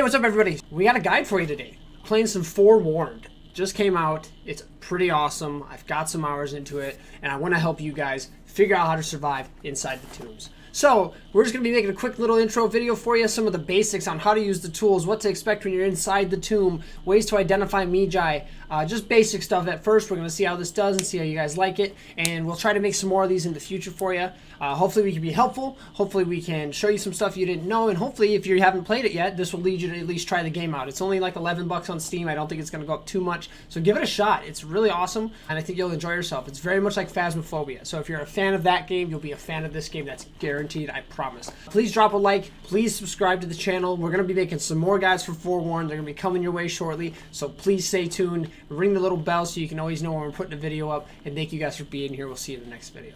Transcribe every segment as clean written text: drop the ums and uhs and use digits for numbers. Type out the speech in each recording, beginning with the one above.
Hey, what's up everybody? We got a guide for you today. Playing some Forewarned. Just came out. It's pretty awesome. I've got some hours into it, and I want to help you guys figure out how to survive inside the tombs. So, we're just going to be making a quick little intro video for you, some of the basics on how to use the tools, what to expect when you're inside the tomb, ways to identify Magi, just basic stuff at first. We're going to see how this does and see how you guys like it, and we'll try to make some more of these in the future for you. Hopefully we can be helpful, hopefully we can show you some stuff you didn't know, and hopefully if you haven't played it yet, this will lead you to at least try the game out. It's only like 11 bucks on Steam. I don't think it's going to go up too much, so give it a shot. It's really awesome, and I think you'll enjoy yourself. It's very much like Phasmophobia, so if you're a fan of that game, you'll be a fan of this game. That's guaranteed, I promise. Please drop a like, please subscribe to the channel. We're going to be making some more guides for Forewarned. They're going to be coming your way shortly, so please stay tuned. Ring the little bell so you can always know when we're putting a video up, and thank you guys for being here. We'll see you in the next video.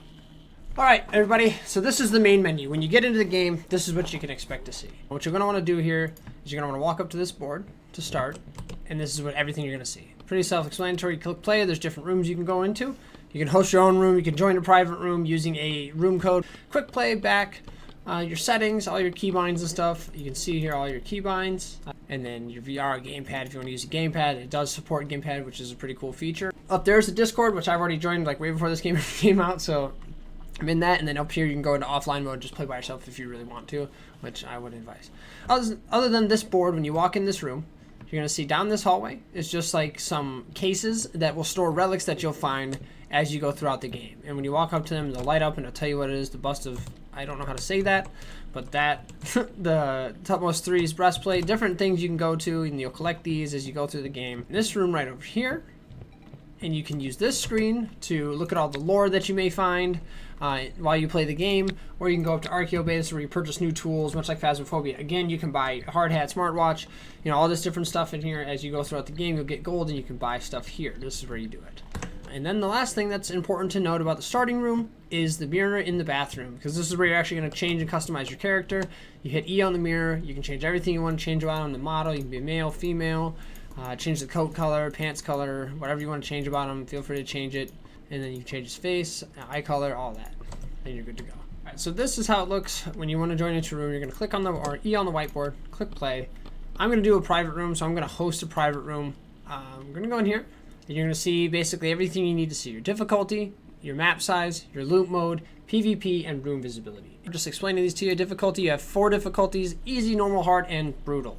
Alright everybody, so this is the main menu. When you get into the game, this is what you can expect to see. What you're going to want to do here is you're going to want to walk up to this board to start, and this is what everything you're going to see. Pretty self-explanatory. Click play. There's different rooms you can go into. You can host your own room. You can join a private room using a room code. Quick play back. Your settings, all your keybinds and stuff. You can see here all your keybinds. And then your VR gamepad, if you want to use a gamepad. It does support gamepad, which is a pretty cool feature. Up there's the Discord, which I've already joined like way before this game came out, so I'm in that. And then up here you can go into offline mode, just play by yourself if you really want to, which I would advise. Other than this board, when you walk in this room, you're going to see down this hallway is just like some cases that will store relics that you'll find as you go throughout the game. And when you walk up to them, they'll light up and it'll tell you what it is. The bust of, I don't know how to say that, but that, the topmost three's breastplate, different things you can go to, and you'll collect these as you go through the game. This room right over here, and you can use this screen to look at all the lore that you may find while you play the game, or you can go up to Archaeobase where you purchase new tools, much like Phasmophobia. Again, you can buy a hard hat, smartwatch, you know, all this different stuff in here. As you go throughout the game, you'll get gold, and you can buy stuff here. This is where you do it. And then the last thing that's important to note about the starting room is the mirror in the bathroom, because this is where you're actually going to change and customize your character. You hit E on the mirror, you can change everything you want to change about on the model. You can be male, female, change the coat color, pants color, whatever you want to change about him, feel free to change it. And then you can change his face, eye color, all that. And you're good to go. All right, so this is how it looks when you want to join into a room. You're going to click on the, or E on the whiteboard, click play. I'm going to do a private room, so I'm going to host a private room. I'm going to go in here, and you're going to see basically everything you need to see. Your difficulty, your map size, your loot mode, PvP, and room visibility. I'm just explaining these to you. Difficulty, you have 4 difficulties: easy, normal, hard, and brutal.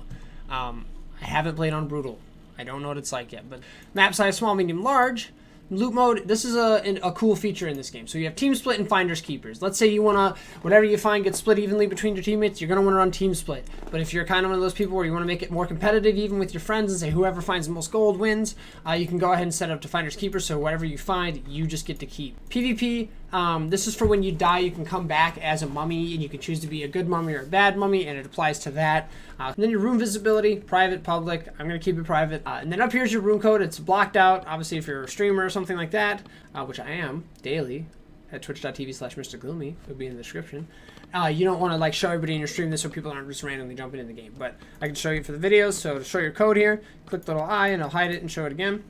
I haven't played on brutal. I don't know what it's like yet, but map size, small, medium, large. Loot mode, this is a cool feature in this game. So you have team split and finders keepers. Let's say you want to, whatever you find gets split evenly between your teammates, you're going to want to run team split. But if you're kind of one of those people where you want to make it more competitive even with your friends and say whoever finds the most gold wins, you can go ahead and set up to finders keepers, so whatever you find, you just get to keep. PvP, this is for when you die, you can come back as a mummy, and you can choose to be a good mummy or a bad mummy, and it applies to that. And then your room visibility, private, public. I'm going to keep it private. And then up here's your room code. It's blocked out. Obviously, if you're a streamer or something like that, which I am daily at twitch.tv/MrGloomy. It'll be in the description. You don't want to like show everybody in your stream this so people aren't just randomly jumping in the game. But I can show you for the videos. So to show your code here, click the little eye and I'll hide it and show it again.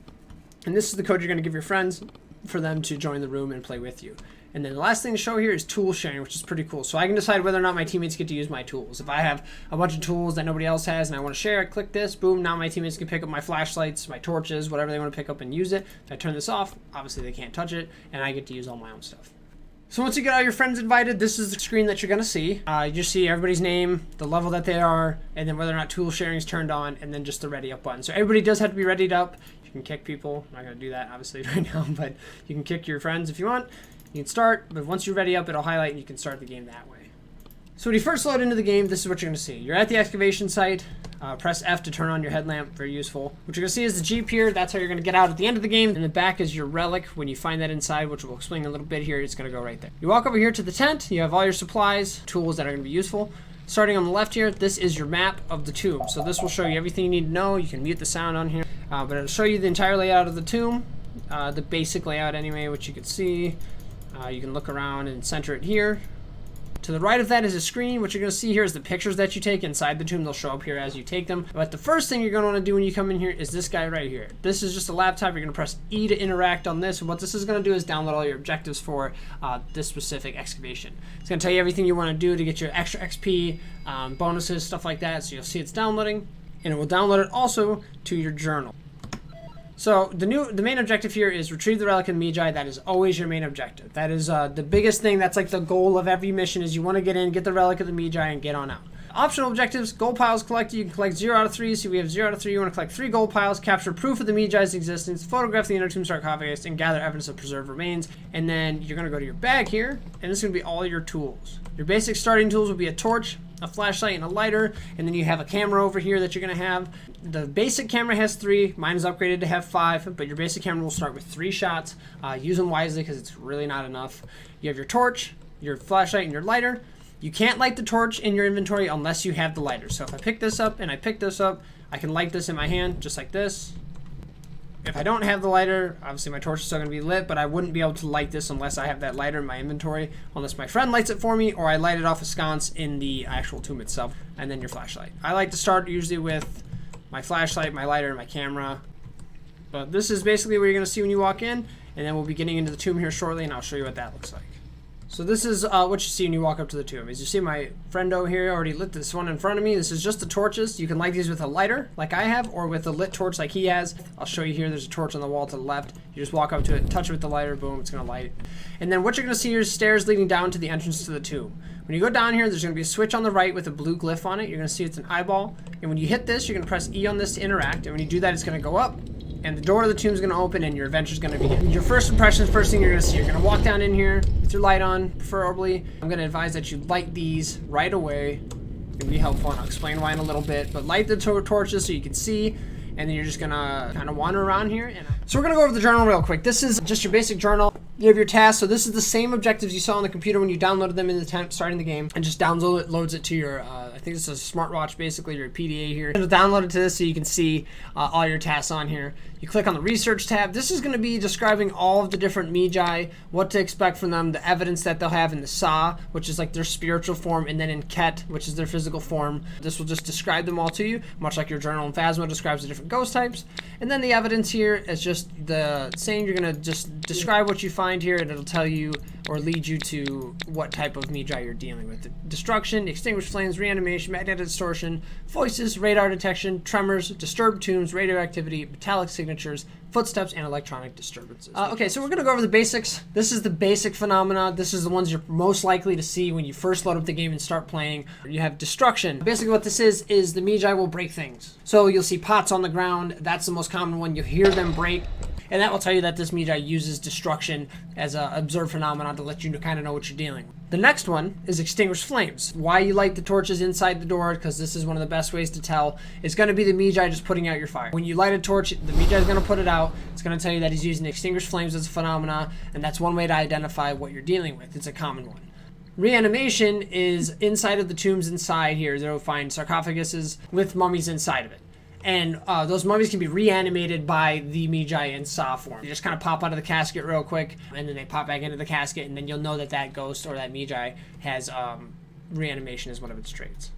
And this is the code you're going to give your friends for them to join the room and play with you. And then the last thing to show here is tool sharing, which is pretty cool. So I can decide whether or not my teammates get to use my tools. If I have a bunch of tools that nobody else has and I want to share it, click this, boom, now my teammates can pick up my flashlights, my torches, whatever they want to pick up and use it. If I turn this off, obviously they can't touch it, and I get to use all my own stuff. So once you get all your friends invited, this is the screen that you're going to see. You just see everybody's name, the level that they are, and then whether or not tool sharing is turned on, and then just the ready up button. So everybody does have to be readied up. You can kick people. I'm not going to do that, obviously, right now, but you can kick your friends if you want. You can start, but once you're ready up, it'll highlight and you can start the game that way. So when you first load into the game, this is what you're going to see. You're at the excavation site. Press F to turn on your headlamp. Very useful. What you're going to see is the Jeep here. That's how you're going to get out at the end of the game. In the back is your relic. When you find that inside, which we'll explain in a little bit here, it's going to go right there. You walk over here to the tent. You have all your supplies, tools that are going to be useful. Starting on the left here, this is your map of the tomb. So this will show you everything you need to know. You can mute the sound on here, but it'll show you the entire layout of the tomb, the basic layout anyway, which you can see. You can look around and center it here. To the right of that is a screen. What you're going to see here is the pictures that you take inside the tomb. They'll show up here as you take them. But the first thing you're going to want to do when you come in here is this guy right here. This is just a laptop. You're going to press E to interact on this. And what this is going to do is download all your objectives for this specific excavation. It's going to tell you everything you want to do to get your extra XP, bonuses, stuff like that. So you'll see it's downloading. and it will download it also to your journal. So the main objective here is retrieve the relic of the Magi. That is always your main objective. That is the biggest thing. That's like the goal of every mission is you want to get in, get the relic of the Magi, and get on out. Optional objectives, gold piles collected. You can collect 0 out of 3. So we have 0 out of 3. You want to collect 3 gold piles, capture proof of the Magi's existence, photograph the inner tomb sarcophagus, and gather evidence of preserved remains. And then you're going to go to your bag here, and this is going to be all your tools. Your basic starting tools will be a torch, a flashlight, and a lighter, and then you have a camera over here that you're going to have. The basic camera has 3. Mine is upgraded to have 5, but your basic camera will start with 3 shots. Use them wisely because it's really not enough. You have your torch, your flashlight, and your lighter. You can't light the torch in your inventory unless you have the lighter. So if I pick this up and I pick this up, I can light this in my hand just like this. If I don't have the lighter, obviously my torch is still going to be lit, but I wouldn't be able to light this unless I have that lighter in my inventory, unless my friend lights it for me or I light it off a sconce in the actual tomb itself, and then your flashlight. I like to start usually with my flashlight, my lighter, and my camera. But this is basically what you're going to see when you walk in, and then we'll be getting into the tomb here shortly, and I'll show you what that looks like. So this is what you see when you walk up to the tomb. As you see, my friendo here already lit this one in front of me. This is just the torches. You can light these with a lighter like I have, or with a lit torch like he has. I'll show you here. There's a torch on the wall to the left. You just walk up to it, touch it with the lighter, boom, it's going to light. And then what you're going to see here is stairs leading down to the entrance to the tomb. When you go down here, there's going to be a switch on the right with a blue glyph on it. You're going to see it's an eyeball. And when you hit this, you're going to press E on this to interact. And when you do that, it's going to go up. And the door to the tomb is going to open and your adventure is going to begin. Your first impressions, first thing you're going to see, you're going to walk down in here with your light on, preferably. I'm going to advise that you light these right away. It'll be helpful, and I'll explain why in a little bit. But light the torches so you can see, and then you're just going to kind of wander around here. So we're going to go over the journal real quick. This is just your basic journal. You have your tasks. So this is the same objectives you saw on the computer when you downloaded them in the time starting the game, and just loads it to your, I think it's a smartwatch, basically, your PDA here. It'll download it to this so you can see all your tasks on here. You click on the research tab. This is going to be describing all of the different Magi, what to expect from them, the evidence that they'll have in the Sa, which is like their spiritual form, and then in Ket, which is their physical form. This will just describe them all to you, much like your journal in Phasma describes the different ghost types. And then the evidence here is just the saying. You're going to just describe what you find here, and it'll tell you or lead you to what type of Magi you're dealing with. Destruction, extinguished flames, reanimation, magnetic distortion, voices, radar detection, tremors, disturbed tombs, radioactivity, metallic signatures, footsteps, and electronic disturbances. Okay, so we're going to go over the basics. This is the basic phenomena. This is the ones you're most likely to see when you first load up the game and start playing. You have destruction. Basically what this is the Magi will break things. So you'll see pots on the ground. That's the most common one. You hear them break. And that will tell you that this Magi uses destruction as an observed phenomenon to let you kind of know what you're dealing with. The next one is extinguished flames. Why you light the torches inside the door, because this is one of the best ways to tell. It's going to be the Magi just putting out your fire. When you light a torch, the Magi is going to put it out. It's going to tell you that he's using extinguished flames as a phenomena, and that's one way to identify what you're dealing with. It's a common one. Reanimation is inside of the tombs inside here. They'll find sarcophaguses with mummies inside of it. And those mummies can be reanimated by the Magi in Sa form. You just kind of pop out of the casket real quick, and then they pop back into the casket, and then you'll know that that ghost or that Magi has reanimation as one of its traits.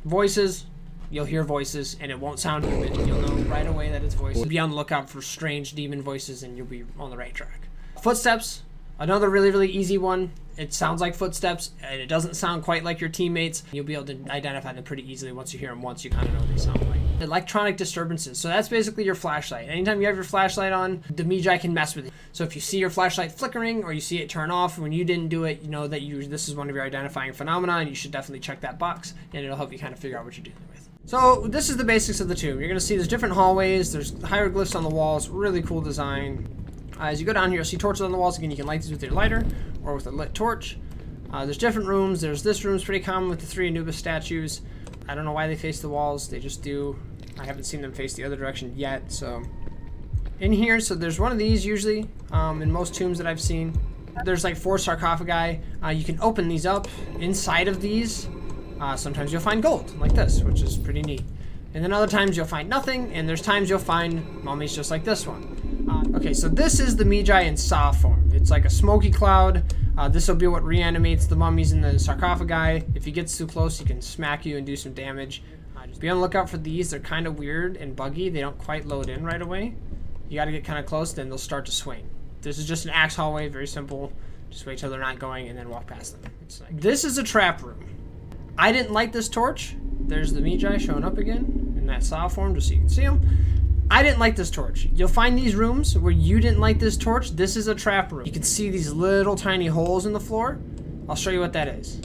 Voices, you'll hear voices, and it won't sound human. You'll know right away that it's voices. Be on the lookout for strange demon voices, and you'll be on the right track. Footsteps, another really, really easy one. It sounds like footsteps, and it doesn't sound quite like your teammates. You'll be able to identify them pretty easily. Once you hear them once, you kind of know what they sound like. Electronic disturbances. So that's basically your flashlight. Anytime you have your flashlight on, the Magi can mess with it. So if you see your flashlight flickering or you see it turn off when you didn't do it, you know that this is one of your identifying phenomena, and you should definitely check that box, and it'll help you kind of figure out what you're dealing with. So this is the basics of the tomb. You're going to see there's different hallways. There's hieroglyphs on the walls. Really cool design. As you go down here, you'll see torches on the walls. Again, you can light these with your lighter or with a lit torch. There's different rooms. There's this room's pretty common with the 3 Anubis statues. I don't know why they face the walls. They just do. I haven't seen them face the other direction yet. So in here, so there's one of these usually in most tombs that I've seen. There's like 4 sarcophagi. You can open these up. Inside of these, sometimes you'll find gold like this, which is pretty neat. And then other times you'll find nothing, and there's times you'll find mummies just like this one. Okay, so this is the Magi in Sa form. It's like a smoky cloud. This will be what reanimates the mummies in the sarcophagi. If he gets too close, he can smack you and do some damage. Just be on the lookout for these. They're kind of weird and buggy. They don't quite load in right away. You got to get kind of close, then they'll start to swing. This is just an axe hallway, very simple. Just wait till they're not going and then walk past them. This is a trap room. I didn't light this torch. There's the Magi showing up again. in that saw form just so you can see them. I didn't like this torch. You'll find these rooms where you didn't like this torch. This is a trap room. You can see these little tiny holes in the floor. I'll show you what that is.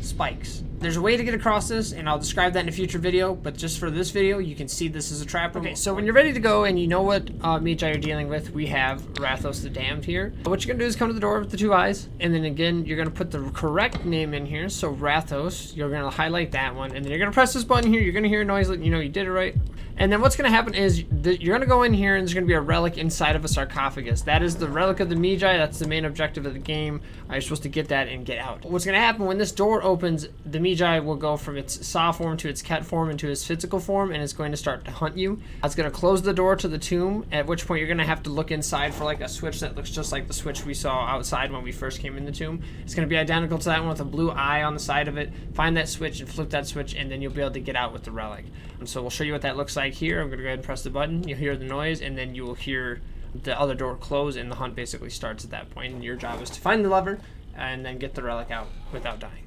Spikes. There's a way to get across this, and I'll describe that in a future video, but just for this video, you can see this is a trap room. Okay, so when you're ready to go and you know what Magi you're dealing with, we have Rathos the Damned here. What you're gonna do is come to the door with the 2 eyes, and then again, you're gonna put the correct name in here. So Rathos, you're gonna highlight that one, and then you're gonna press this button here. You're gonna hear a noise letting you know you did it right. And then what's gonna happen is you're gonna go in here, and there's gonna be a relic inside of a sarcophagus. That is the relic of the Magi. That's the main objective of the game. You're supposed to get that and get out. What's gonna happen when this door opens, the Magi will go from its saw form to its cat form into its physical form, and it's going to start to hunt you. It's going to close the door to the tomb, at which point you're going to have to look inside for like a switch that looks just like the switch we saw outside when we first came in the tomb. It's going to be identical to that one with a blue eye on the side of it. Find that switch and flip that switch, and then you'll be able to get out with the relic. And so we'll show you what that looks like here. I'm going to go ahead and press the button. You'll hear the noise, and then you will hear the other door close, and the hunt basically starts at that point. And your job is to find the lever and then get the relic out without dying.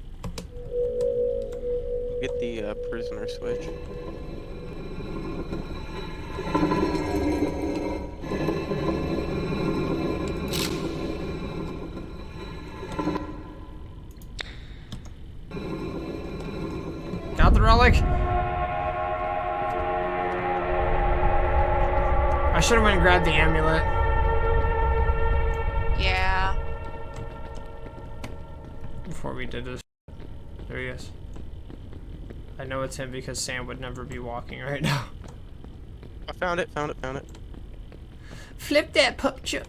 Get the prisoner switch. Got the relic. I should have went and grabbed the amulet. Yeah. Before we did this. There he is. I know it's him because Sam would never be walking right now. I found it. Flip that pup chuck.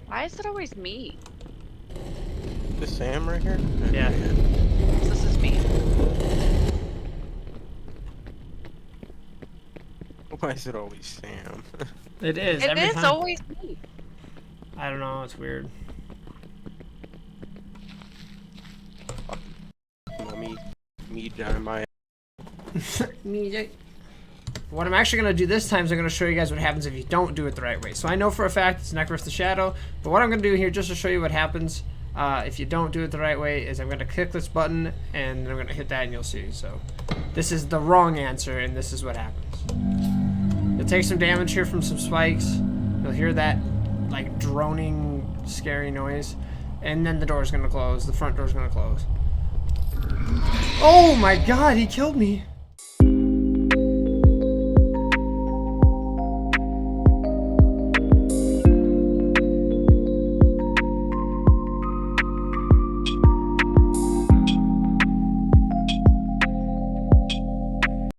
Why is it always me? Is Sam right here? Yeah. This is me. Why is it always Sam? It is. It every is time. always me. I don't know. It's weird. My What I'm actually going to do this time is I'm going to show you guys what happens if you don't do it the right way. So I know for a fact it's Necros the Shadow, but what I'm going to do here just to show you what happens if you don't do it the right way is I'm going to click this button and I'm going to hit that and you'll see. So this is the wrong answer and this is what happens. You'll take some damage here from some spikes. You'll hear that like droning scary noise and then the door's going to close. The front door's going to close. Oh my god, he killed me.